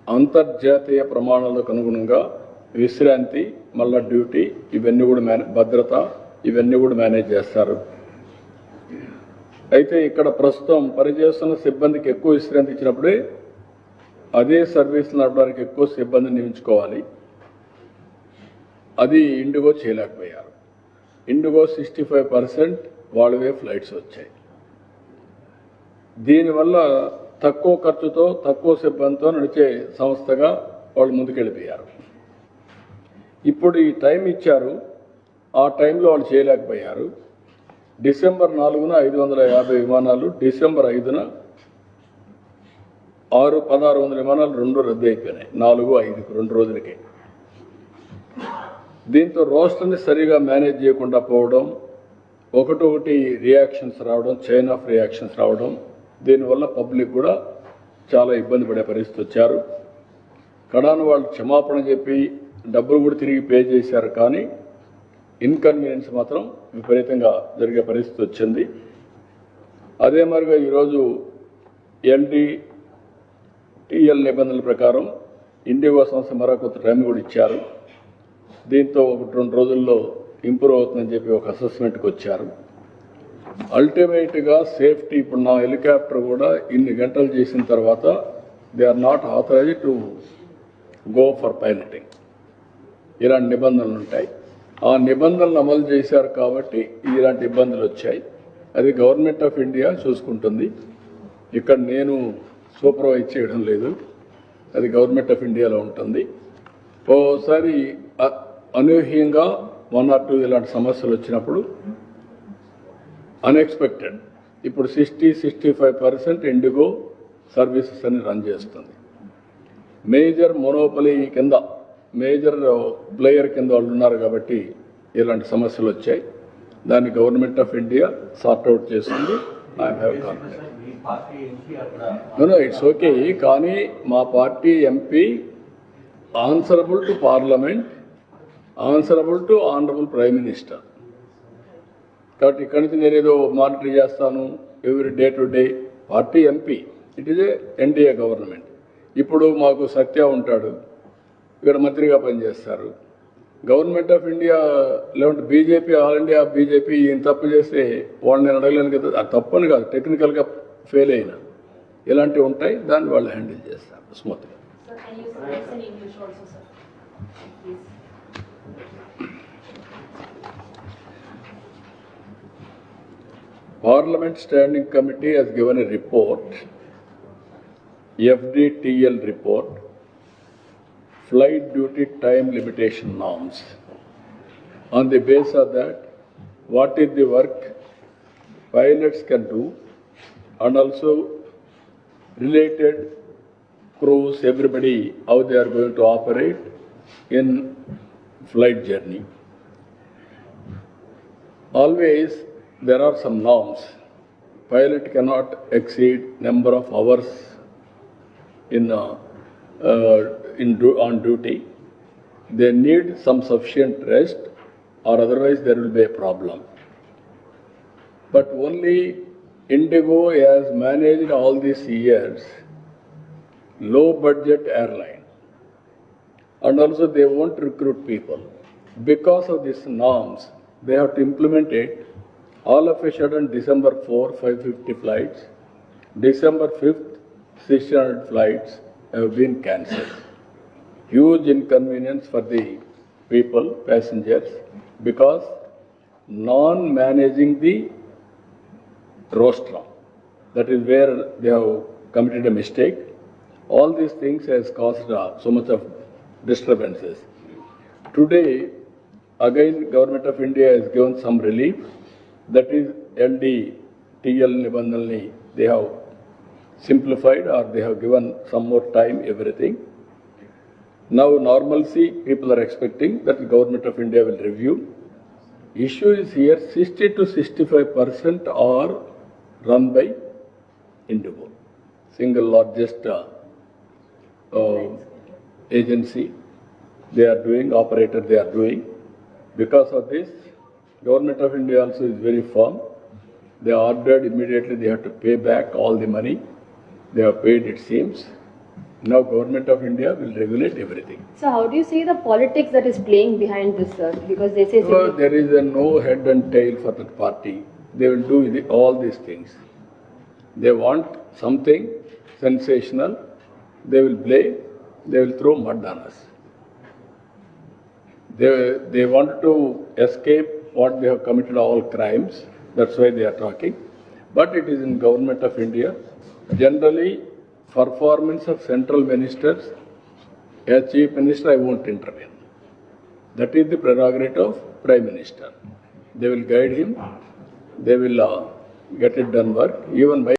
అంతర్జాతీయ ప్రమాణాలకు అనుగుణంగా విశ్రాంతి, మళ్ళా డ్యూటీ, ఇవన్నీ కూడా భద్రత, ఇవన్నీ కూడా మేనేజ్ చేస్తారు. అయితే ఇక్కడ ప్రస్తుతం పనిచేస్తున్న సిబ్బందికి ఎక్కువ విశ్రాంతి ఇచ్చినప్పుడే అదే సర్వీస్ నడపడానికి ఎక్కువ సిబ్బందిని నియమించుకోవాలి. అది ఇండిగో చేయలేకపోయారు. ఇండిగో 65% వాళ్ళవే ఫ్లైట్స్ వచ్చాయి. దీనివల్ల తక్కువ ఖర్చుతో తక్కువ సిబ్బందితో నడిచే సంస్థగా వాళ్ళు ముందుకెళ్ళిపోయారు. ఇప్పుడు ఈ టైం ఇచ్చారు, ఆ టైంలో వాళ్ళు చేయలేకపోయారు. డిసెంబర్ 4న 550 విమానాలు, డిసెంబర్ 5న 1600 విమానాలు రెండు రద్దు అయిపోయినాయి. 4, 5 2 రోజులకే. దీంతో రోస్టర్ని సరిగా మేనేజ్ చేయకుండా పోవడం, ఒకటి రియాక్షన్స్ రావడం, చైన్ ఆఫ్ రియాక్షన్స్ రావడం, దీనివల్ల పబ్లిక్ కూడా చాలా ఇబ్బంది పడే పరిస్థితి వచ్చారు. కడాన వాళ్ళు క్షమాపణ చెప్పి డబ్బులు కూడా తిరిగి పే చేశారు, కానీ ఇన్కన్వీనియన్స్ మాత్రం విపరీతంగా జరిగే పరిస్థితి వచ్చింది. అదే మరిగా ఈరోజు ఎల్డిటిఎల్ నిబంధనల ప్రకారం ఇండిగో సంస్థ మరొక టైం కూడా ఇచ్చారు. దీంతో 1-2 రోజుల్లో ఇంప్రూవ్ అవుతుందని చెప్పి ఒక అసెస్మెంట్కి వచ్చారు. అల్టిమేట్గా సేఫ్టీ, ఇప్పుడు నా హెలికాప్టర్ కూడా ఇన్ని గంటలు చేసిన తర్వాత they are not authorised to go for piloting. ఇలాంటి నిబంధనలు ఉంటాయి. ఆ నిబంధనలు అమలు చేశారు కాబట్టి ఇలాంటి ఇబ్బందులు వచ్చాయి. అది గవర్నమెంట్ ఆఫ్ ఇండియా చూసుకుంటుంది. ఇక్కడ నేను సూపర్వైజ్ చేయడం లేదు, అది గవర్నమెంట్ ఆఫ్ ఇండియాలో ఉంటుంది. ఓసారి అనూహ్యంగా 1 or 2 ఇలాంటి సమస్యలు వచ్చినప్పుడు అన్ఎక్స్పెక్టెడ్ ఇప్పుడు 60-65% ఇండిగో సర్వీసెస్ అని రన్ చేస్తుంది. మేజర్ మోనోపలీ కింద, మేజర్ ప్లేయర్ కింద వాళ్ళు ఉన్నారు కాబట్టి ఇలాంటి సమస్యలు వచ్చాయి. దాన్ని గవర్నమెంట్ ఆఫ్ ఇండియా సార్ట్అవుట్ చేస్తుంది. I have confidence. It's okay. కానీ మా party MP answerable to parliament, answerable to honourable prime minister. కాబట్టి ఇక్కడి నుంచి నేనేదో మానిటర్ చేస్తాను every day to day. Party MP, it is a NDA government. ఇప్పుడు మాకు సత్య ఉంటాడు, ఇక్కడ మంత్రిగా పనిచేస్తారు. గవర్నమెంట్ ఆఫ్ ఇండియా లేదంటే బీజేపీ, ఆల్ ఇండియా బీజేపీ ఈయన తప్పు చేస్తే వాళ్ళని నేను అడగలేను కదా. అది తప్పని కాదు, టెక్నికల్గా ఫెయిల్ అయినా ఇలాంటివి ఉంటాయి. దాన్ని వాళ్ళు హ్యాండిల్ చేస్తారు స్మూత్గా. Parliament Standing Committee has given a report, FDTL report, Flight Duty Time Limitation Norms. On the basis of that, what is the work pilots can do, and also related crews, everybody, how they are going to operate in flight journey. Always there are some norms. Pilot cannot exceed number of hours on duty. They need some sufficient rest, or otherwise there will be a problem. But only Indigo has managed all these years low budget airline, and also they won't recruit people. Because of these norms, they have to implement it. All of a sudden, December 4, 550 flights, December 5th, 600 flights have been cancelled. Huge inconvenience for the people, passengers, because non-managing the rostrum. That is where they have committed a mistake. All these things has caused so much of disturbances. Today, again, Government of India has given some relief. That is LDTL Nibandhalni, they have simplified, or they have given some more time, everything. Now normalcy, people are expecting that the Government of India will review. Issue is here, 60-65% are run by Indigo, single largest agency. They are doing, operator they are doing. Because of this, Government of India also is very firm. They ordered immediately they have to pay back all the money. They have paid, it seems. Now Government of India will regulate everything. So how do you see the politics that is playing behind this, sir? Because they say So there is no head and tail for that party. They will do all these things. They want something sensational. They will blame. They will throw mud on us. They want to escape what they have committed all crimes. That's why they are talking. But it is in Government of India. Generally, performance of central ministers, as Chief Minister, I won't intervene. That is the prerogative of Prime Minister. They will guide him. They will get it done work. Even my